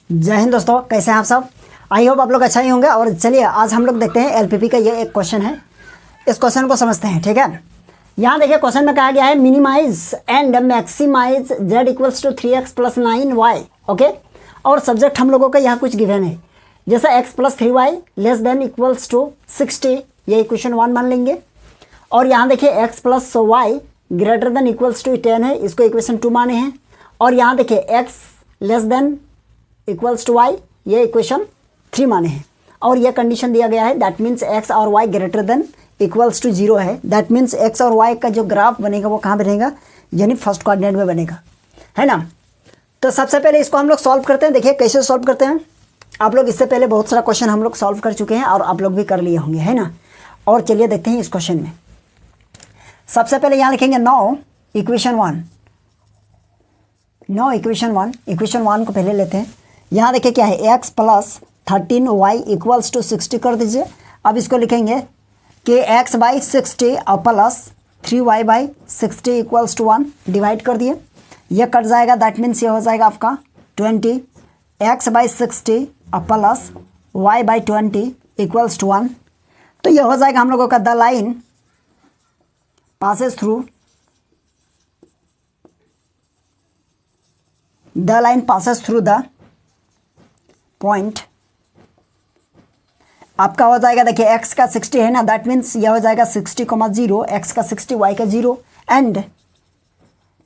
जय हिंद दोस्तों, कैसे हैं आप सब। आई होप आप लोग अच्छा ही होंगे। और चलिए आज हम लोग देखते हैं एलपीपी का ये एक क्वेश्चन है, इस क्वेश्चन को समझते हैं। ठीक है, यहाँ देखिए क्वेश्चन में कहा गया है minimize and maximize z equals to 3x plus 9y। Okay, और सब्जेक्ट हम लोगों का यहाँ कुछ गिवन है, जैसा x plus 3y less than equals to 60, ये इक्वेशन 1 मान लेंगे। और यहाँ देखिए x plus y greater than equals to 10 है, इसको इक्वेशन 2 माने हैं। और यहाँ देखिए x less than equals to y, ये इक्वेशन 3 माने हैं। और ये कंडीशन दिया गया है, दैट मीन्स x और y greater than equals to 0 है। दैट मीन्स x और y का जो ग्राफ बनेगा वो कहाँ बनेगा, यानी फर्स्ट कोऑर्डिनेट में बनेगा, है ना। तो सबसे पहले इसको हम लोग सॉल्व करते हैं। देखिए कैसे सॉल्व करते हैं। आप लोग इससे पहले बहुत सारा क्वेश्चन हम लोग सॉल्व कर चुके हैं और आप लोग भी कर लिए होंगे, है ना। और चलिए देखते हैं इस क्वेश्चन में। सबसे पहले यहाँ लिखेंगे no equation 1, no equation 1, equation 1 को पहले लेते हैं। यहाँ देखिए क्या है, x plus 13y equals to 60 कर दीजिए। अब इसको लिखेंगे कि x बाई 60 और plus 3y by 60 equals to 1, divide कर दिए। ये कट जाएगा, दैट मीन्स ये हो जाएगा आपका 20, x बाई 60 और plus y by 20 equals to 1। तो ये हो जाएगा हम लोगों का the line passes through, the line passes through the point. आपका हो जाएगा, देखिए x का 60 है ना, दैट मीन्स यह हो जाएगा 60,0, x का 60 y का 0, एंड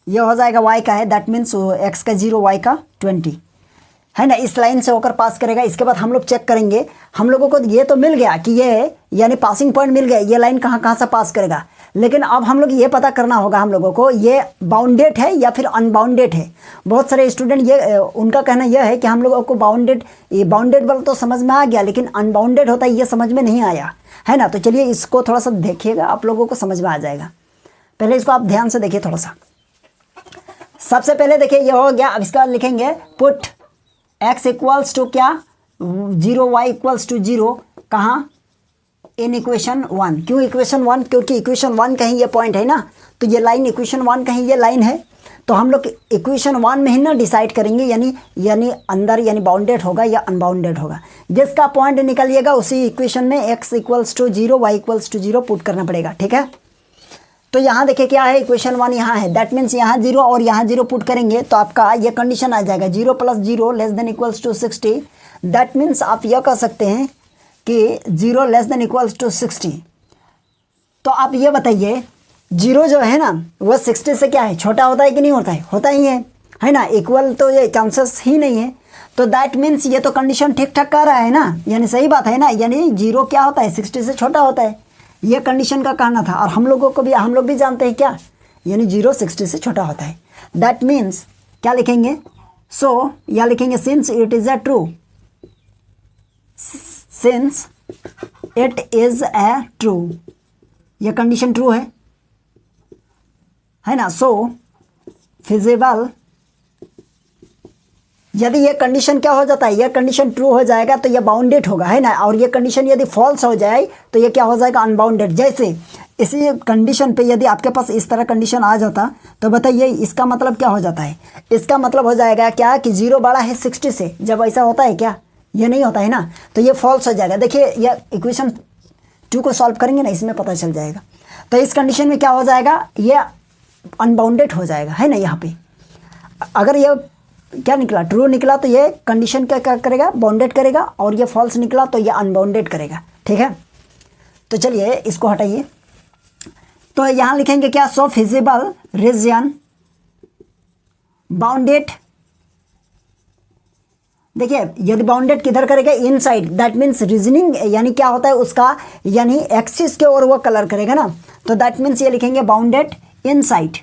यह हो जाएगा y का है, दैट मीन्स x का 0 y का 20, है ना। इस लाइन से होकर पास करेगा। इसके बाद हम लोग चेक करेंगे, हम लोगों को ये तो मिल गया कि ये यानी पासिंग पॉइंट मिल गया, ये लाइन कहाँ कहाँ से पास करेगा। लेकिन अब हम लोग ये पता करना होगा हम लोगों को ये बाउंडेड है या फिर अनबाउंडेड है। बहुत सारे स्टूडेंट ये उनका कहना यह है कि हम लोगों को बाउंडेड, ये बाउंडेड वाला तो समझ में आ गया, लेकिन अनबाउंडेड होता है ये समझ में नहीं आया, है ना। तो चलिए इसको थोड़ा सा देखिएगा, आप लोगों को समझ में आ जाएगा। पहले इसको आप ध्यान से देखिए थोड़ा सा। सबसे पहले देखिए ये हो गया। अब इसका लिखेंगे पुट x इक्वल्स टू क्या 0, y इक्वल्स टू 0, कहाँ, इन इक्वेशन 1। क्यों इक्वेशन 1, क्योंकि इक्वेशन 1 कहीं ये पॉइंट है ना, तो ये लाइन इक्वेशन 1 कहीं ये लाइन है। तो हम लोग इक्वेशन 1 में ही ना डिसाइड करेंगे, यानी अंदर यानी बाउंडेड होगा या अनबाउंडेड होगा। जिसका पॉइंट निकलिएगा उसी इक्वेशन में x equals to 0, y equals to 0 put करना पड़ेगा, ठीक है। तो यहाँ देखिए क्या है, इक्वेशन 1 यहाँ है, दैट मीन्स यहाँ 0 और यहाँ 0 पुट करेंगे तो आपका ये कंडीशन आ जाएगा 0 plus 0 less than equals to 60। That means आप यह कह सकते हैं कि 0 लेस देन इक्वल्स टू 60। तो आप ये बताइए 0 जो है ना वह 60 से क्या है, छोटा होता है कि नहीं होता है, होता ही है ना। इक्वल तो ये चांसेस ही नहीं है। तो दैट मीन्स ये तो कंडीशन ठीक ठाक कर रहा है ना, यानी सही बात है ना। यानी 0 क्या होता है, 60 से छोटा होता है, ये कंडीशन का कहना था। और हम लोग भी जानते हैं क्या, यानी 0 60 से छोटा होता है। दैट मीन्स क्या लिखेंगे, सो या लिखेंगे since it is a true, since it is a true, यह कंडीशन ट्रू है ना। सो फिजिबल, यदि ये कंडीशन क्या हो जाता है, यह कंडीशन ट्रू हो जाएगा तो यह बाउंडेड होगा, है ना। और ये कंडीशन यदि फॉल्स हो जाए तो ये क्या हो जाएगा, अनबाउंडेड। जैसे इसी कंडीशन पे यदि आपके पास इस तरह कंडीशन आ जाता तो बताइए इसका मतलब क्या हो जाता है। इसका मतलब हो जाएगा क्या कि 0 बड़ा है 60 से। जब ऐसा होता है क्या, ये नहीं होता है ना, तो ये फॉल्स हो जाएगा। देखिए यह इक्वेशन 2 को सॉल्व करेंगे ना, इसमें पता चल जाएगा। तो इस कंडीशन में क्या हो जाएगा, ये अनबाउंडेड हो जाएगा, है ना। यहाँ पे अगर ये क्या निकला, ट्रू निकला तो ये कंडीशन क्या करेगा, बाउंडेड करेगा, और ये फॉल्स निकला तो ये अनबाउंडेड करेगा, ठीक है। तो चलिए इसको हटाइए। तो यहाँ लिखेंगे क्या, सो फिजिबल रीजन बाउंडेड। देखिए यदि बाउंडेड किधर करेगा, इनसाइड, दैट मीन्स रीजनिंग यानी क्या होता है उसका, यानी एक्सिस के ओर वो कलर करेगा ना। तो दैट मीन्स ये लिखेंगे बाउंडेड इनसाइड,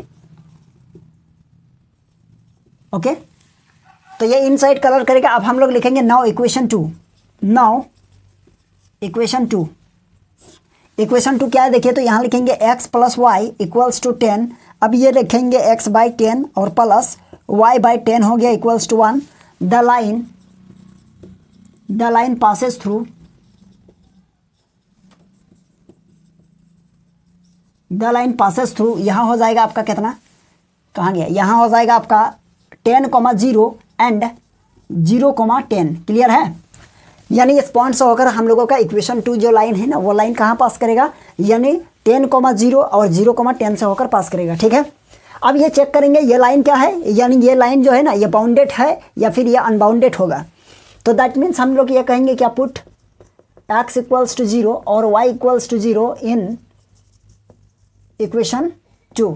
ओके। तो ये इनसाइड कलर करेगा। अब हम लोग लिखेंगे now equation 2, now equation 2। Equation 2 क्या है देखिए, तो यहाँ लिखेंगे x plus y equals to 10। अब ये लिखेंगे x बाई 10 और प्लस y बाई 10 हो गया equals to 1। The line passes through, the line passes through, यहाँ हो जाएगा आपका कितना, कहाँ गया, यहाँ हो जाएगा आपका 10,0 एंड 0,10। क्लियर है? यानी इस पॉइंट से होकर हम लोगों का इक्वेशन 2 जो लाइन है ना, वो लाइन कहाँ पास करेगा, यानी 10,0 और 0,10 से होकर पास करेगा। ठीक है, अब ये चेक करेंगे ये लाइन क्या है, यानी ये लाइन जो है ना ये बाउंडेड है या फिर ये अनबाउंडेड होगा। तो दैट मीन्स हम लोग ये कहेंगे क्या, पुट x इक्वल्स टू 0 और y equals to 0 in equation 2।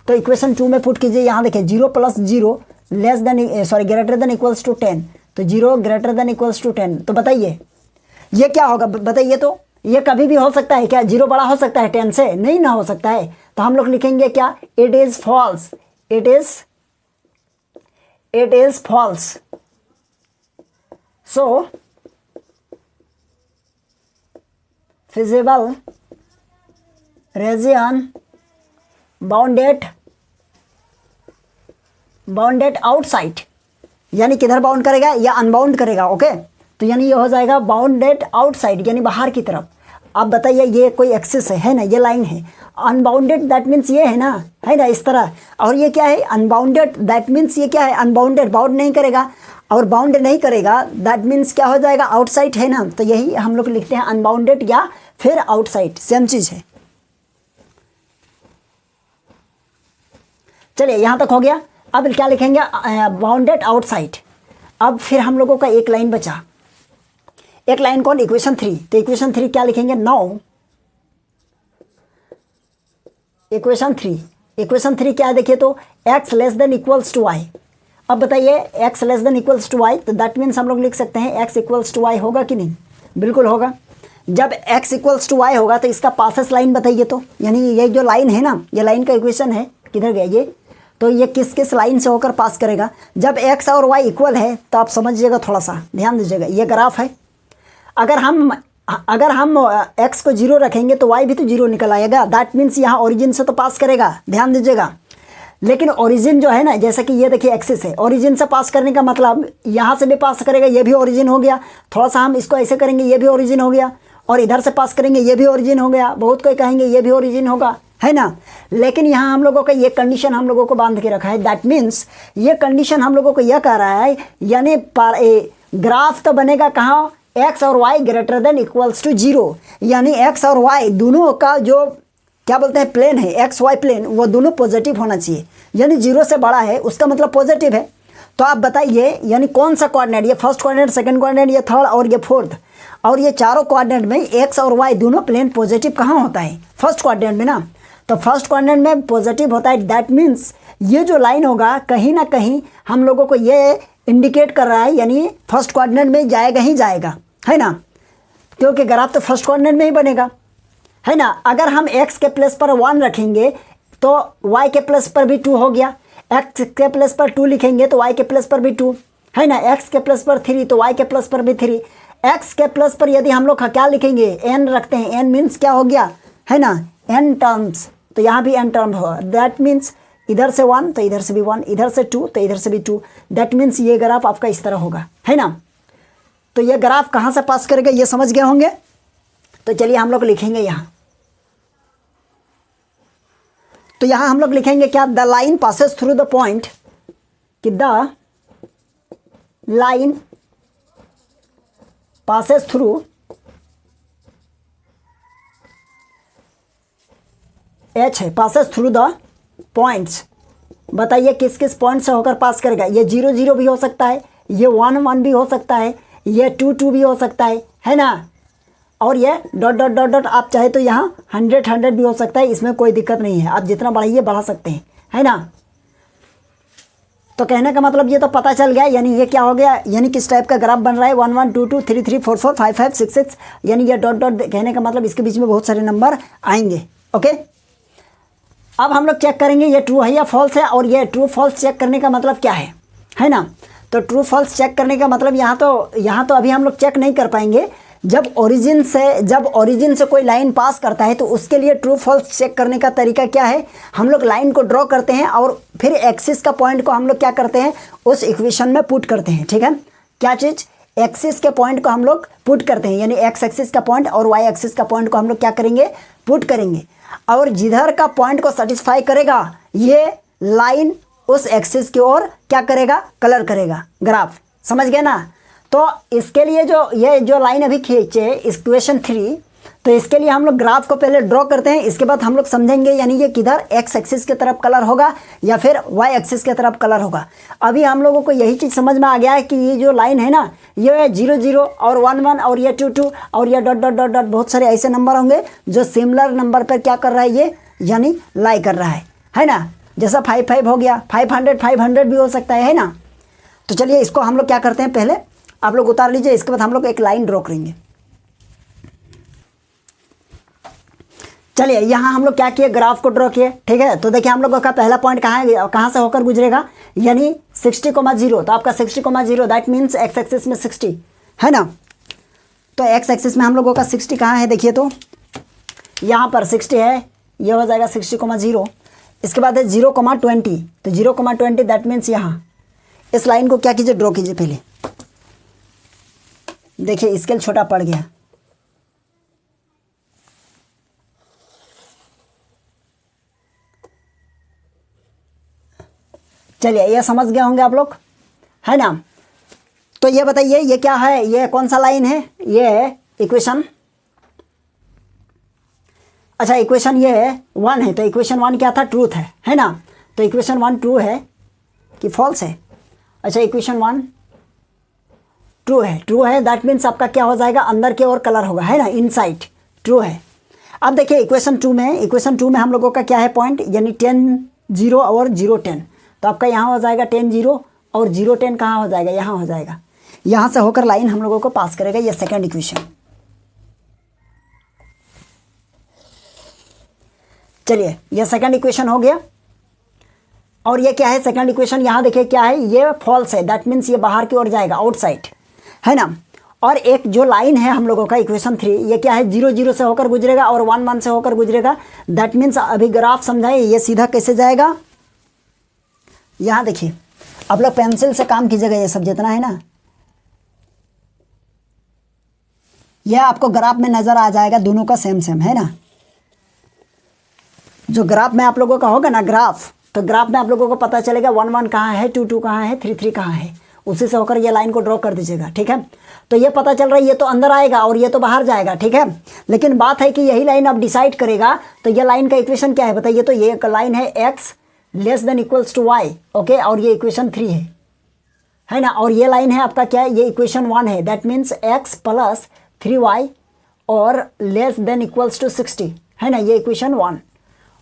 तो इक्वेशन 2 में पुट कीजिए। यहाँ देखिए 0 + 0 ग्रेटर देन इक्वल्स टू 10, तो 0 ग्रेटर देन इक्वल्स टू 10। तो बताइए ये क्या होगा, बताइए तो। ये कभी भी हो सकता है क्या, 0 बड़ा हो सकता है 10 से? नहीं ना हो सकता है। तो हम लोग लिखेंगे क्या, it is false, it is false. So feasible region bounded outside, यानी किधर बाउंड करेगा, या अनबाउंड करेगा। ओके, तो यानी ये हो जाएगा बाउंडेड आउटसाइड, यानी बाहर की तरफ। अब बताइए ये कोई एक्सिस है ना, ये लाइन है। अनबाउंडेड दैट मीन्स ये है ना इस तरह। और ये क्या है, अनबाउंडेड दैट मीन्स ये क्या है, अनबाउंडेड, बाउंड नहीं करेगा। और बाउंड नहीं करेगा दैट मीन्स क्या हो जाएगा, आउटसाइड है ना। तो यही हम लोग लिखते हैं अनबाउंडेड या फिर आउटसाइड, सेम चीज़ है। चलिए यहाँ तक हो गया। अब क्या लिखेंगे, बाउंडेड आउटसाइड। अब फिर हम लोगों का एक लाइन बचा, एक लाइन कौन, इक्वेशन 3। तो इक्वेशन 3 क्या लिखेंगे, नाउ इक्वेशन 3 क्या है देखिए, तो x less than equals to y. अब बताइए x less than equals to y, तो दैट मीन्स हम लोग लिख सकते हैं x इक्वल्स टू वाई होगा कि नहीं, बिल्कुल होगा। जब x इक्वल्स टू वाई होगा तो इसका पासेस लाइन बताइए तो, यानी ये जो लाइन है ना, ये लाइन का इक्वेशन है, किधर गया ये, तो ये किस किस लाइन से होकर पास करेगा। जब x और y इक्वल है तो आप समझिएगा, थोड़ा सा ध्यान दीजिएगा, ये ग्राफ है। अगर हम x को 0 रखेंगे तो y भी तो 0 निकल आएगा। दैट मीन्स यहाँ ओरिजिन से तो पास करेगा, ध्यान दीजिएगा। लेकिन ओरिजिन जो है ना, जैसे कि ये देखिए एक्सिस है, ओरिजिन से पास करने का मतलब यहाँ से भी पास करेगा, ये भी ओरिजिन हो गया। थोड़ा सा हम इसको ऐसे करेंगे, ये भी ओरिजिन हो गया। और इधर से पास करेंगे, ये भी ओरिजिन हो गया। बहुत कोई कहेंगे ये भी ओरिजिन होगा, है ना। लेकिन यहाँ हम लोगों का ये कंडीशन हम लोगों को बांध के रखा है। दैट मीन्स ये कंडीशन हम लोगों को यह कह रहा है, यानी ग्राफ तो बनेगा कहाँ, x और y greater than equals to 0, यानी x और y दोनों का जो क्या बोलते हैं प्लेन है, एक्स वाई प्लेन, वो दोनों पॉजिटिव होना चाहिए। यानी 0 से बड़ा है उसका मतलब पॉजिटिव है। तो आप बताइए यानी कौन सा कोऑर्डिनेट, ये फर्स्ट कोऑर्डिनेट, सेकंड कोऑर्डिनेट, ये थर्ड और ये फोर्थ, और ये चारों कोऑर्डिनेट में एक्स और वाई दोनों प्लेन पॉजिटिव कहाँ होता है, फर्स्ट कोऑर्डिनेट में ना। तो फर्स्ट कोऑर्डिनेट में पॉजिटिव होता है। दैट मीन्स ये जो लाइन होगा कहीं ना कहीं हम लोगों को ये इंडिकेट कर रहा है, यानी फर्स्ट कोऑर्डिनेट में जाएगा ही जाएगा, है ना, क्योंकि ग्राफ तो फर्स्ट कोऑर्डिनेट में ही बनेगा, है ना। अगर हम x के प्लेस पर 1 रखेंगे तो y के प्लेस पर भी 2 हो गया। x के प्लेस पर 2 लिखेंगे तो y के प्लेस पर भी 2, है ना। x के प्लेस पर 3 तो y के प्लेस पर भी 3। x के प्लेस पर यदि हम लोग क्या लिखेंगे, n रखते हैं, n मीन्स क्या हो गया, है ना, n टर्म्स, तो यहाँ भी n टर्म होगा। दैट मीन्स इधर से 1 तो इधर से भी 1, इधर से 2 तो इधर से भी 2। दैट मीन्स ये ग्राफ आपका इस तरह होगा, है ना। तो ये ग्राफ कहाँ से पास करेगा ये समझ गए होंगे। तो चलिए हम लोग लिखेंगे यहाँ, तो यहाँ हम लोग लिखेंगे क्या, the line passes through the point, कि the line passes through H है, पासेस थ्रू द पॉइंट्स। बताइए किस किस पॉइंट से होकर पास करेगा। ये 0 0 भी हो सकता है, ये 1 1 भी हो सकता है, ये 2 2 भी हो सकता है ना। और ये डॉट डॉट डॉट डॉट आप चाहे तो यहाँ 100 100 भी हो सकता है, इसमें कोई दिक्कत नहीं है। आप जितना बढ़ाइए बढ़ा सकते हैं, है ना। तो कहने का मतलब ये तो पता चल गया, यानी ये क्या हो गया, यानी किस टाइप का ग्राफ बन रहा है, 1 1 2 2 3 3 4 4 5 5 6 6, यानी ये डॉट डॉट कहने का मतलब इसके बीच में बहुत सारे नंबर आएंगे। ओके, अब हम लोग चेक करेंगे ये ट्रू है या फॉल्स है। और ये ट्रू फॉल्स चेक करने का मतलब क्या है ना। तो ट्रू फॉल्स चेक करने का मतलब यहाँ तो अभी हम लोग चेक नहीं कर पाएंगे। जब ओरिजिन से कोई लाइन पास करता है तो उसके लिए ट्रू फॉल्स चेक करने का तरीका क्या है, हम लोग लाइन को ड्रॉ करते हैं और फिर एक्सिस का पॉइंट को हम लोग क्या करते हैं, उस इक्वेशन में पुट करते हैं। ठीक है, क्या चीज़, एक्सिस के पॉइंट को हम लोग पुट करते हैं, यानी एक्स एक्सिस का पॉइंट और वाई एक्सिस का पॉइंट को हम लोग क्या करेंगे, पुट करेंगे। और जिधर का पॉइंट को सेटिस्फाई करेगा ये लाइन उस एक्सिस की ओर क्या करेगा, कलर करेगा ग्राफ, समझ गए ना। तो इसके लिए ये जो लाइन अभी खींचे इक्वेशन 3, तो इसके लिए हम लोग ग्राफ को पहले ड्रॉ करते हैं, इसके बाद हम लोग समझेंगे यानी ये किधर एक्स एक्सिस की तरफ कलर होगा या फिर वाई एक्सिस की तरफ कलर होगा। अभी हम लोगों को यही चीज़ समझ में आ गया है कि ये जो लाइन है ना, ये 0 0 और 1 1 और ये 2 2 और ये डॉट डॉट डॉट डॉट बहुत सारे ऐसे नंबर होंगे जो सिमिलर नंबर पर क्या कर रहा है, ये यानी लाई कर रहा है ना। जैसा 5 5 हो गया, 500 500 भी हो सकता है ना। तो चलिए इसको हम लोग क्या करते हैं, पहले आप लोग उतार लीजिए, इसके बाद हम लोग एक लाइन ड्रॉ करेंगे। चलिए यहाँ हम लोग क्या किए, ग्राफ को ड्रॉ किए, ठीक है। तो देखिए हम लोगों का पहला पॉइंट कहाँ से होकर गुजरेगा, यानी 60,0। तो आपका 60,0 दैट मीन्स एक्स एक्सिस में 60 है ना। तो एक्स एक्सिस में हम लोगों का 60 कहाँ है, देखिए तो यहाँ पर 60 है, ये हो जाएगा 60,0। इसके बाद है 0,20, तो 0,20 दैट मीन्स यहाँ इस लाइन को क्या कीजिए, ड्रॉ कीजिए पहले। देखिए स्केल छोटा पड़ गया। चलिए ये समझ गए होंगे आप लोग, है ना। तो ये बताइए ये क्या है, ये कौन सा लाइन है, ये इक्वेशन, अच्छा इक्वेशन ये 1 है। तो इक्वेशन 1 क्या था, ट्रूथ है ना। तो इक्वेशन 1 ट्रू है कि फॉल्स है, अच्छा इक्वेशन 1 ट्रू है दैट मीन्स आपका क्या हो जाएगा, अंदर के ओर कलर होगा, है ना, इनसाइड ट्रू है। अब देखिए इक्वेशन 2 में हम लोगों का क्या है पॉइंट, यानी 10 0 और 0 10। तो आपका यहाँ हो जाएगा 10 0 और 0 10 कहाँ हो जाएगा, यहाँ हो जाएगा। यहाँ से होकर लाइन हम लोगों को पास करेगा, ये सेकंड इक्वेशन। चलिए ये सेकंड इक्वेशन हो गया। और ये क्या है, सेकंड इक्वेशन यहाँ देखिए क्या है, ये फॉल्स है दैट मीन्स ये बाहर की ओर जाएगा, आउटसाइड, है ना। और एक जो लाइन है हम लोगों का इक्वेशन 3, ये क्या है, 0 0 से होकर गुजरेगा और 1 1 से होकर गुजरेगा। दैट मीन्स अभी ग्राफ समझाए, ये सीधा कैसे जाएगा, यहाँ देखिए आप लोग पेंसिल से काम कीजिएगा, ये सब जितना है ना, यह आपको ग्राफ में नज़र आ जाएगा, दोनों का सेम है ना। जो ग्राफ में आप लोगों का होगा ना ग्राफ, तो ग्राफ में आप लोगों को पता चलेगा 1 1 कहाँ है, 2 2 कहाँ है, 3 3 कहाँ है, उसी से होकर ये लाइन को ड्रॉ कर दीजिएगा, ठीक है। तो ये पता चल रहा है ये तो अंदर आएगा और ये तो बाहर जाएगा, ठीक है। लेकिन बात है कि यही लाइन अब डिसाइड करेगा। तो ये लाइन का इक्वेशन क्या है बताइए, तो ये लाइन है x less than equals to y, okay, और ये इक्वेशन 3 है ना। और ये लाइन है आपका क्या है, ये इक्वेशन 1 है that means x plus 3y और लेस देन इक्वल्स टू 60, है ना, ये इक्वेशन 1।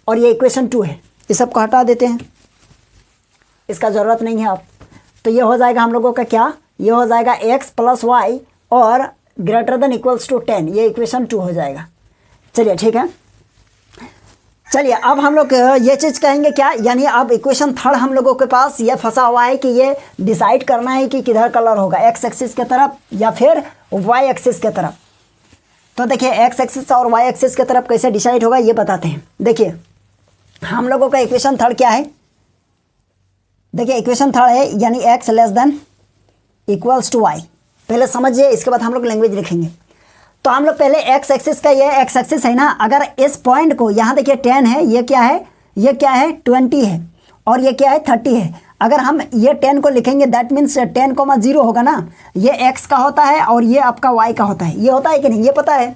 और ये इक्वेशन 2 है, इस सब को हटा देते हैं, इसका ज़रूरत नहीं है अब। तो ये हो जाएगा हम लोगों का क्या, ये हो जाएगा x प्लस वाई और ग्रेटर देन इक्वल्स टू 10, ये इक्वेशन 2 हो जाएगा। चलिए ठीक है। चलिए अब हम लोग ये चीज़ कहेंगे क्या, यानी अब इक्वेशन 3 हम लोगों के पास ये फंसा हुआ है कि ये डिसाइड करना है कि किधर कलर होगा, एक्स एक्सिस की तरफ या फिर वाई एक्सिस की तरफ। तो देखिए एक्स एक्सिस और वाई एक्सिस की तरफ कैसे डिसाइड होगा ये बताते हैं। देखिए हम लोगों का इक्वेशन 3 क्या है, देखिए इक्वेशन 3 है यानी x less than equals to y. पहले समझिए, इसके बाद हम लोग लैंग्वेज लिखेंगे। तो हम लोग पहले एक्स एक्सिस का, ये एक्स एक्सिस है ना, अगर इस पॉइंट को यहाँ देखिए 10 है, ये क्या है, ये क्या है 20 है और ये क्या है 30 है। अगर हम ये 10 को लिखेंगे दैट मीन्स 10,0 होगा ना, ये एक्स का होता है और ये आपका वाई का होता है, ये होता है कि नहीं, ये पता है।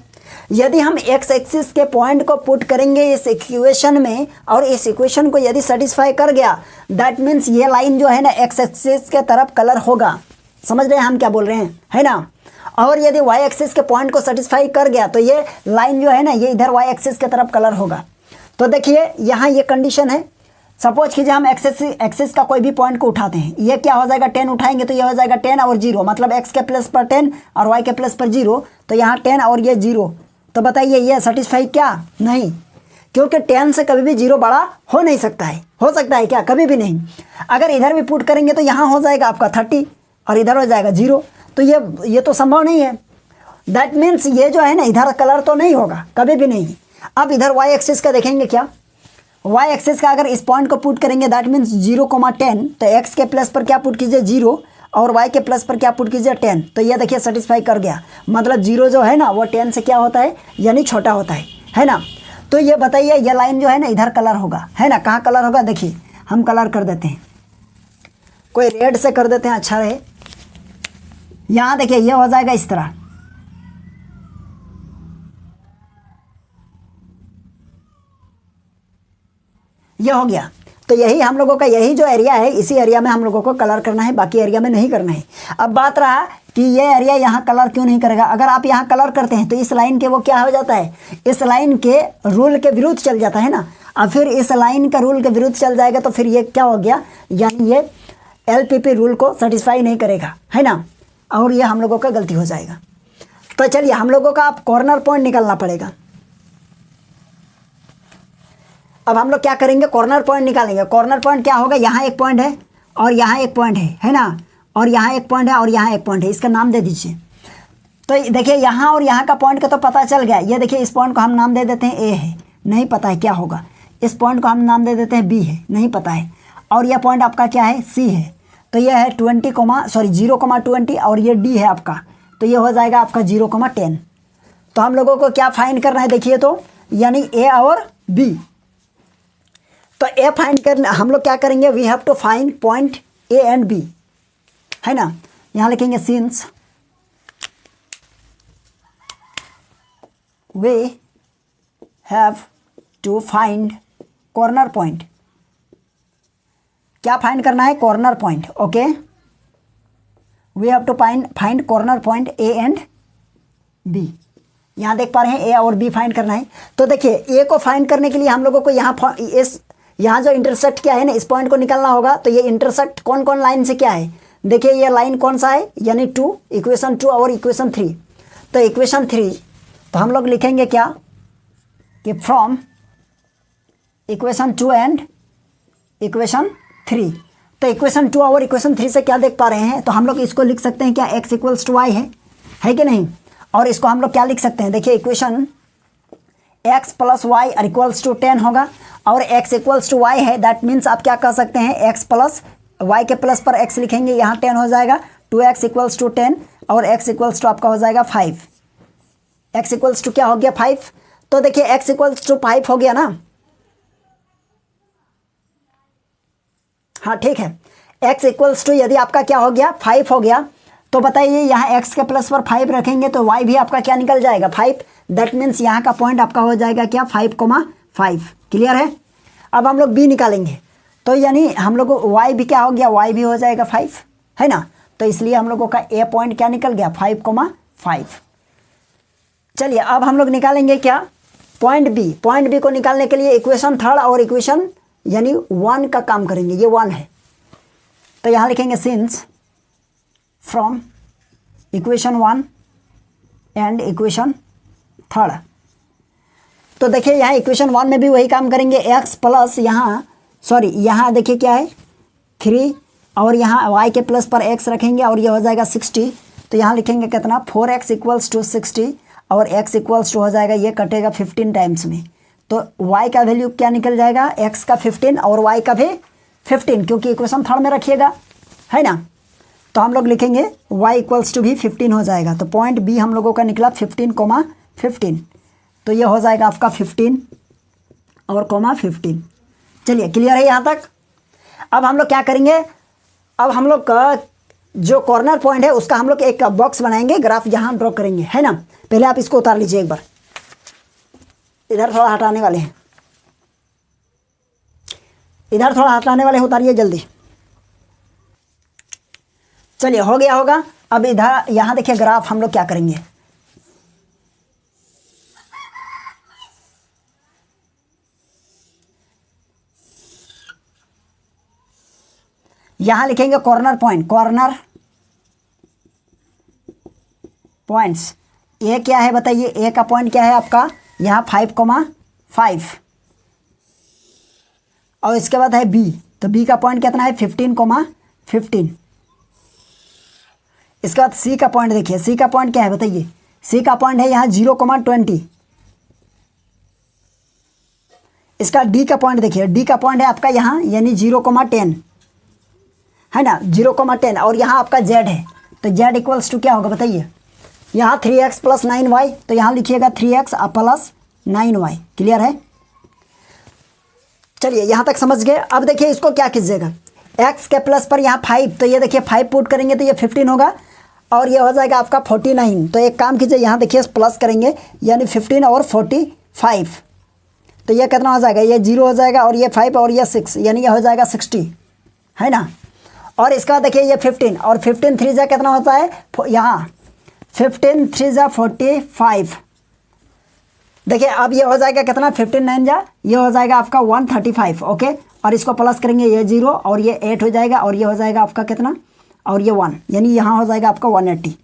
यदि हम एक्स एक्सिस के पॉइंट को पुट करेंगे इस इक्वेशन में और इस इक्वेशन को यदि सेटिस्फाई कर गया दैट मीन्स ये लाइन जो है ना एक्स एक्सिस के तरफ कलर होगा। समझ रहे हैं हम क्या बोल रहे हैं, है ना। और यदि वाई एक्सिस के पॉइंट को सेटिस्फाई कर गया तो ये लाइन जो है ना ये इधर वाई एक्सिस के तरफ कलर होगा। तो देखिए यहाँ ये कंडीशन है। सपोज कीजिए हम एक्सिस का कोई भी पॉइंट को उठाते हैं, ये क्या हो जाएगा 10 उठाएंगे तो ये हो जाएगा 10 और 0, मतलब एक्स के प्लस पर 10 और वाई के प्लस पर 0, तो यहाँ 10 और ये 0। तो बताइए ये सेटिस्फाई क्या, नहीं, क्योंकि 10 से कभी भी 0 बड़ा हो नहीं सकता है। हो सकता है क्या, कभी भी नहीं। अगर इधर भी पुट करेंगे तो यहाँ हो जाएगा आपका 30 और इधर हो जाएगा 0, तो ये तो संभव नहीं है। दैट मीन्स ये जो है ना इधर कलर तो नहीं होगा, कभी भी नहीं। अब इधर वाई एक्सिस का देखेंगे क्या, वाई एक्सिस का अगर इस पॉइंट को पुट करेंगे दैट मीन्स 0,10, तो एक्स के प्लस पर क्या पुट कीजिए 0 और वाई के प्लस पर क्या पुट कीजिए 10। तो ये देखिए सेटिस्फाई कर गया, मतलब 0 जो है ना वो 10 से क्या होता है, यानी छोटा होता है ना। तो ये बताइए ये लाइन जो है ना इधर कलर होगा, है ना, कहाँ कलर होगा, देखिए हम कलर कर देते हैं, कोई रेड से कर देते हैं, अच्छा रहे, यहाँ देखिए ये हो जाएगा इस तरह, ये हो गया। तो यही हम लोगों का यही जो एरिया है, इसी एरिया में हम लोगों को कलर करना है, बाकी एरिया में नहीं करना है। अब बात रहा कि ये एरिया यहाँ कलर क्यों नहीं करेगा। अगर आप यहाँ कलर करते हैं तो इस लाइन के वो क्या हो जाता है, इस लाइन के रूल के विरुद्ध चल जाता है ना। अब फिर इस लाइन का रूल के विरुद्ध चल जाएगा तो फिर ये क्या हो गया, यानी ये LPP रूल को सेटिस्फाई नहीं करेगा, है ना, और ये हम लोगों का गलती हो जाएगा। तो चलिए हम लोगों का अब कॉर्नर पॉइंट निकालना पड़ेगा। अब हम लोग क्या करेंगे, कॉर्नर पॉइंट निकालेंगे। कॉर्नर पॉइंट क्या होगा, यहाँ एक पॉइंट है और यहाँ एक पॉइंट है ना, और यहाँ एक पॉइंट है और यहाँ एक पॉइंट है, इसका नाम दे दीजिए। तो देखिए यहाँ और यहाँ का पॉइंट का तो पता चल गया। ये देखिए इस पॉइंट को हम नाम दे देते हैं A है, नहीं पता है क्या होगा। इस पॉइंट को हम नाम दे देते हैं B है, नहीं पता है। और यह पॉइंट आपका क्या है, C है। तो यह है 0,20 और ये D है आपका, तो ये हो जाएगा आपका 0,10। तो हम लोगों को क्या फाइंड करना है, देखिए तो, यानी A और B। तो A फाइंड करना, हम लोग क्या करेंगे, we have to find point A and B, है ना। यहाँ लिखेंगे since we have to find corner point. क्या फाइंड करना है, corner point. Okay, we have to find corner point A and B। यहाँ देख पा रहे हैं A और B फाइंड करना है। तो देखिए A को फाइंड करने के लिए हम लोगों को यहाँ जो इंटरसेक्ट क्या है ना, इस पॉइंट को निकालना होगा। तो ये इंटरसेक्ट कौन कौन लाइन से क्या है, देखिए ये लाइन कौन सा है, यानी 2, इक्वेशन 2 और इक्वेशन 3। तो इक्वेशन 3, तो हम लोग लिखेंगे क्या कि फ्रॉम इक्वेशन 2 एंड इक्वेशन 3। तो इक्वेशन 2 और इक्वेशन 3 से क्या देख पा रहे हैं, तो हम लोग इसको लिख सकते हैं क्या, x इक्वल्स टू वाई है कि नहीं। और इसको हम लोग क्या लिख सकते हैं, देखिए equation x plus y equals to 10 होगा, और x इक्वल्स टू वाई है, दैट मीन्स आप क्या कह सकते हैं, x प्लस y के प्लस पर x लिखेंगे, यहाँ 10 हो जाएगा, 2x इक्वल्स टू 10 और x इक्वल्स टू आपका हो जाएगा 5। x इक्वल्स टू क्या हो गया, 5। तो देखिए x इक्वल्स टू 5 हो गया ना, हाँ ठीक है। x इक्वल्स टू यदि आपका क्या हो गया, 5 हो गया, तो बताइए यहाँ x के प्लस पर 5 रखेंगे तो y भी आपका क्या निकल जाएगा, 5। दैट मीन्स यहाँ का पॉइंट आपका हो जाएगा क्या, 5,5। क्लियर है। अब हम लोग b निकालेंगे, तो यानी हम लोग y भी क्या हो गया, y भी हो जाएगा 5, है ना। तो इसलिए हम लोगों का a पॉइंट क्या निकल गया, 5,5। चलिए अब हम लोग निकालेंगे क्या, पॉइंट b। पॉइंट b को निकालने के लिए इक्वेशन 3 और इक्वेशन यानी 1 का काम करेंगे, ये 1 है। तो यहाँ लिखेंगे since from equation 1 and equation 3। तो देखिए यहाँ इक्वेशन 1 में भी वही काम करेंगे, x प्लस यहाँ देखिए क्या है 3 और यहाँ y के प्लस पर x रखेंगे और ये हो जाएगा 60। तो यहाँ लिखेंगे कितना, 4x इक्वल्स टू 60 और x इक्वल्स टू हो जाएगा, ये कटेगा 15 टाइम्स में। तो y का वैल्यू क्या निकल जाएगा, x का 15 और y का भी 15, क्योंकि इक्वेशन 3 में रखिएगा, है ना। तो हम लोग लिखेंगे y इक्वल्स टू भी 15 हो जाएगा। तो पॉइंट b हम लोगों का निकला 15,15। तो ये हो जाएगा आपका 15 और 15। चलिए क्लियर है यहाँ तक। अब हम लोग क्या करेंगे, अब हम लोग का जो कॉर्नर पॉइंट है उसका हम लोग एक बॉक्स बनाएंगे, ग्राफ यहाँ ड्रॉ करेंगे, है ना। पहले आप इसको उतार लीजिए एक बार, इधर थोड़ा हटाने वाले हैं, इधर थोड़ा हटाने वाले हैं, उतारिए जल्दी। चलिए हो गया होगा। अब इधर यहाँ देखिए ग्राफ हम लोग क्या करेंगे, यहाँ लिखेंगे कॉर्नर पॉइंट, कॉर्नर पॉइंट्स। ए क्या है बताइए, ए का पॉइंट क्या है आपका, यहाँ 5,5 और इसके बाद है बी। तो बी का पॉइंट कितना है, 15,15। इसके बाद सी का पॉइंट देखिए, सी का पॉइंट क्या है बताइए, सी का पॉइंट है यहाँ 0,20। इसका डी का पॉइंट देखिए, डी का पॉइंट है आपका यहाँ यानी 0,10, है ना, 0,10। और यहाँ आपका जेड है, तो जेड इक्वल्स टू क्या होगा बताइए, यहाँ 3x प्लस 9y। तो यहाँ लिखिएगा 3x प्लस 9y। क्लियर है। चलिए यहाँ तक समझ गए। अब देखिए इसको क्या कीजिएगा, x के प्लस पर यहाँ 5, तो ये देखिए 5 पुट करेंगे तो ये 15 होगा। और ये हो जाएगा आपका 49। तो एक काम कीजिए, यहाँ देखिए प्लस करेंगे, यानी 15 और 45, तो ये कितना हो जाएगा, ये 0 हो जाएगा, और ये 5 और ये 6, यानी ये हो जाएगा 60, है ना। और इसका देखिए ये 15 और 15 3 जा कितना होता है, यहाँ 15 3 जा 45। देखिए अब ये हो जाएगा कितना, 15 9 जा, ये हो जाएगा आपका 135। ओके, और इसको प्लस करेंगे, ये 0 और ये 8 हो जाएगा, और ये हो जाएगा आपका कितना, और ये 1, यानी यहाँ हो जाएगा आपका 180।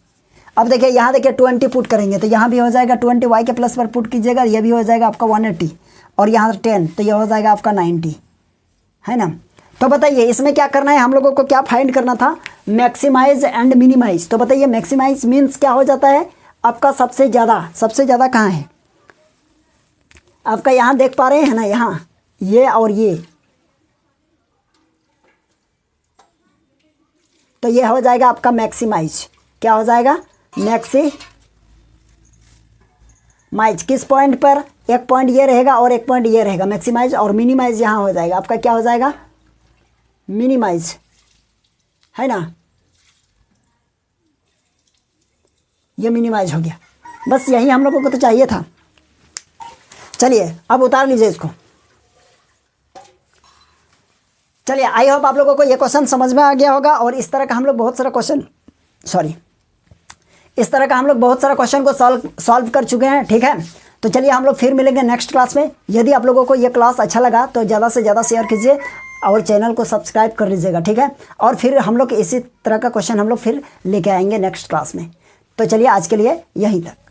अब देखिए यहाँ देखिए 20 पुट करेंगे, तो यहाँ भी हो जाएगा 20, वाई के प्लस पर पुट कीजिएगा, ये भी हो जाएगा आपका 180, और यहाँ 10, तो ये हो जाएगा आपका 90, है ना। तो बताइए इसमें क्या करना है, हम लोगों को क्या फाइंड करना था, मैक्सिमाइज एंड मिनिमाइज। तो बताइए मैक्सिमाइज मीन्स क्या हो जाता है, आपका सबसे ज़्यादा कहाँ है, आपका यहाँ देख पा रहे हैं ना, यहाँ ये और ये, तो ये हो जाएगा आपका मैक्सिमाइज। क्या हो जाएगा, मैक्सिमाइज किस पॉइंट पर, एक पॉइंट ये रहेगा और एक पॉइंट ये रहेगा मैक्सिमाइज, और मिनिमाइज यहाँ हो जाएगा आपका, क्या हो जाएगा, मिनिमाइज, है ना। ये मिनिमाइज हो गया, बस यही हम लोगों को तो चाहिए था। चलिए अब उतार लीजिए इसको। चलिए आई होप आप लोगों को ये क्वेश्चन समझ में आ गया होगा, और इस तरह का हम लोग बहुत सारा क्वेश्चन को सॉल्व कर चुके हैं, ठीक है। तो चलिए हम लोग फिर मिलेंगे नेक्स्ट क्लास में। यदि आप लोगों को ये क्लास अच्छा लगा तो ज़्यादा से ज़्यादा शेयर कीजिए और चैनल को सब्सक्राइब कर लीजिएगा, ठीक है। और फिर हम लोग इसी तरह का क्वेश्चन हम लोग फिर लेके आएंगे नेक्स्ट क्लास में। तो चलिए आज के लिए यहीं तक।